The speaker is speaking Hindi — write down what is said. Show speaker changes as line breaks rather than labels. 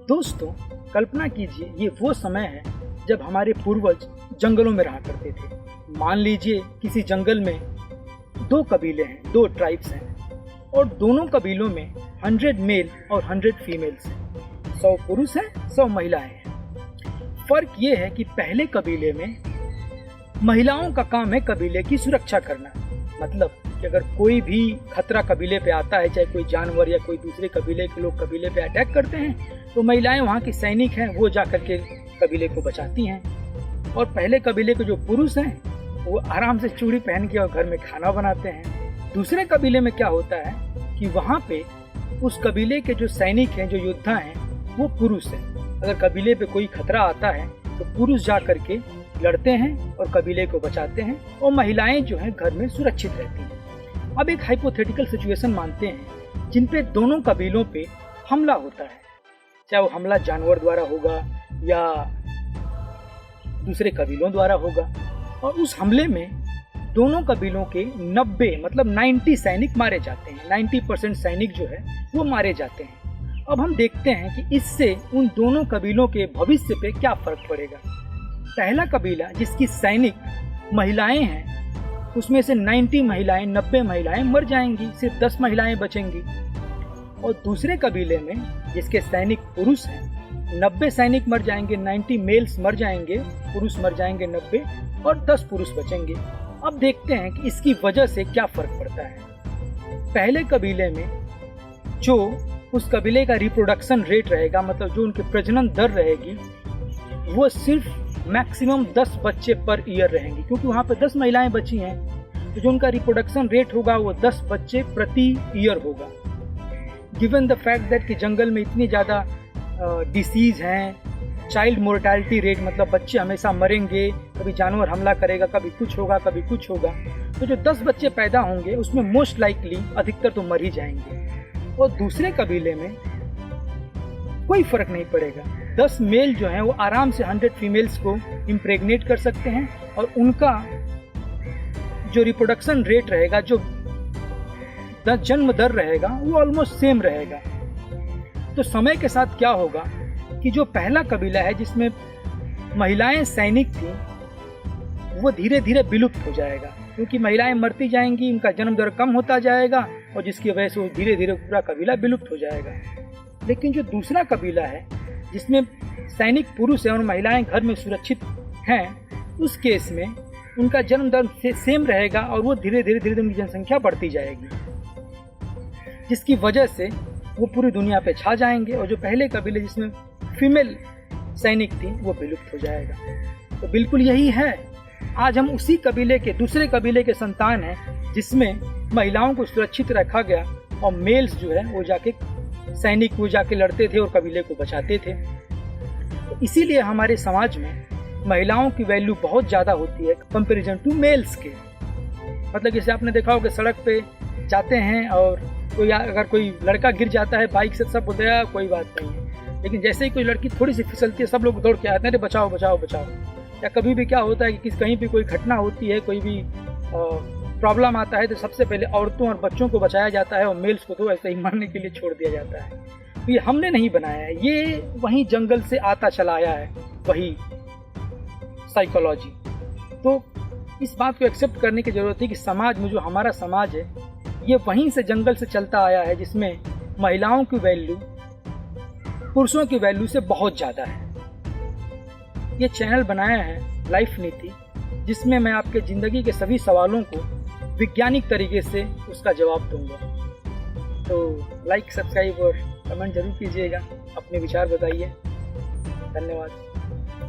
दोस्तों, कल्पना कीजिए ये वो समय है जब हमारे पूर्वज जंगलों में रहा करते थे। मान लीजिए किसी जंगल में 2 कबीले हैं, 2 ट्राइब्स हैं और दोनों कबीलों में 100 मेल और 100 फीमेल्स हैं। 100 पुरुष हैं, 100 महिलाएं हैं। फर्क ये है कि पहले कबीले में महिलाओं का काम है कबीले की सुरक्षा करना। मतलब कि अगर कोई भी खतरा कबीले पे आता है, चाहे कोई जानवर या कोई दूसरे कबीले के लोग कबीले पे अटैक करते हैं, तो महिलाएं वहाँ की सैनिक हैं, वो जा करके कबीले को बचाती हैं। और पहले कबीले के जो पुरुष हैं वो आराम से चूड़ी पहन के और घर में खाना बनाते हैं। दूसरे कबीले में क्या होता है कि वहाँ पे उस कबीले के जो सैनिक हैं, जो योद्धा हैं, वो पुरुष हैं। अगर कबीले पे कोई खतरा आता है तो पुरुष जा करके लड़ते हैं और कबीले को बचाते हैं और महिलाएं जो हैं घर में सुरक्षित रहती हैं। अब एक हाइपोथेटिकल सिचुएशन मानते हैं जिन पे दोनों कबीलों पे हमला होता है, चाहे वो हमला जानवर द्वारा होगा या दूसरे कबीलों द्वारा होगा, और उस हमले में दोनों कबीलों के 90 मतलब 90 सैनिक मारे जाते हैं। 90% सैनिक जो है वो मारे जाते हैं। अब हम देखते हैं कि इससे उन दोनों कबीलों के भविष्य पे क्या फर्क पड़ेगा। पहला कबीला जिसकी सैनिक महिलाएं हैं, उसमें से 90 महिलाएं मर जाएंगी, सिर्फ 10 महिलाएं बचेंगी। और दूसरे कबीले में जिसके सैनिक पुरुष हैं, 90 सैनिक मर जाएंगे, 90 मेल्स मर जाएंगे, पुरुष मर जाएंगे 90 और 10 पुरुष बचेंगे। अब देखते हैं कि इसकी वजह से क्या फर्क पड़ता है। पहले कबीले में जो उस कबीले का रिप्रोडक्शन रेट रहेगा, मतलब जो उनकी प्रजनन दर रहेगी, वो सिर्फ मैक्सिमम 10 बच्चे पर ईयर रहेंगी, क्योंकि वहाँ पे 10 महिलाएं बची हैं। तो जो उनका रिप्रोडक्शन रेट होगा वो 10 बच्चे प्रति ईयर होगा। गिवन द फैक्ट दैट कि जंगल में इतनी ज़्यादा डिसीज हैं, चाइल्ड मोर्टेलिटी रेट मतलब बच्चे हमेशा मरेंगे, कभी जानवर हमला करेगा, कभी कुछ होगा, कभी कुछ होगा, तो जो 10 बच्चे पैदा होंगे उसमें मोस्ट लाइकली अधिकतर तो मर ही जाएंगे। और दूसरे कबीले में कोई फर्क नहीं पड़ेगा, 10 मेल जो हैं वो आराम से 100 फीमेल्स को इम्प्रेग्नेट कर सकते हैं और उनका जो रिप्रोडक्शन रेट रहेगा, जो जन्म दर रहेगा, वो ऑलमोस्ट सेम रहेगा। तो समय के साथ क्या होगा कि जो पहला कबीला है जिसमें महिलाएं सैनिक थी, वो धीरे धीरे विलुप्त हो जाएगा, क्योंकि महिलाएं मरती जाएंगी, उनका जन्म दर कम होता जाएगा और जिसकी वजह से वो धीरे धीरे पूरा कबीला विलुप्त हो जाएगा। लेकिन जो दूसरा कबीला है जिसमें सैनिक पुरुष हैं और महिलाएं घर में सुरक्षित हैं, उस केस में उनका जन्म दर सेम रहेगा और वो धीरे धीरे उनकी जनसंख्या बढ़ती जाएगी, जिसकी वजह से वो पूरी दुनिया पे छा जाएंगे और जो पहले कबीले जिसमें फीमेल सैनिक थी वो विलुप्त हो जाएगा। तो बिल्कुल यही है, आज हम उसी कबीले के दूसरे कबीले के संतान हैं जिसमें महिलाओं को सुरक्षित रखा गया और मेल्स जो है वो जाके सैनिक वो जाके लड़ते थे और कबीले को बचाते थे। तो इसीलिए हमारे समाज में महिलाओं की वैल्यू बहुत ज़्यादा होती है कंपैरिजन टू मेल्स के। मतलब जैसे आपने देखा होगा सड़क पे जाते हैं और कोई अगर कोई लड़का गिर जाता है बाइक से, सब बोलते हैं कोई बात नहीं है, लेकिन जैसे ही कोई लड़की थोड़ी सी फिसलती है सब लोग दौड़ के आते हैं, अरे बचाओ बचाओ बचाओ। या कभी भी क्या होता है कि कहीं भी कोई घटना होती है, कोई भी प्रॉब्लम आता है, तो सबसे पहले औरतों और बच्चों को बचाया जाता है और मेल्स को तो ऐसे ही मरने के लिए छोड़ दिया जाता है। तो ये हमने नहीं बनाया है, ये वहीं जंगल से आता चला आया है, वही साइकोलॉजी। तो इस बात को एक्सेप्ट करने की ज़रूरत है कि समाज में जो हमारा समाज है ये वहीं से जंगल से चलता आया है, जिसमें महिलाओं की वैल्यू पुरुषों की वैल्यू से बहुत ज़्यादा है। ये चैनल बनाया है लाइफ नीति, जिसमें मैं आपके ज़िंदगी के सभी सवालों को वैज्ञानिक तरीके से उसका जवाब दूंगा। तो लाइक, सब्सक्राइब और कमेंट जरूर कीजिएगा, अपने विचार बताइए। धन्यवाद।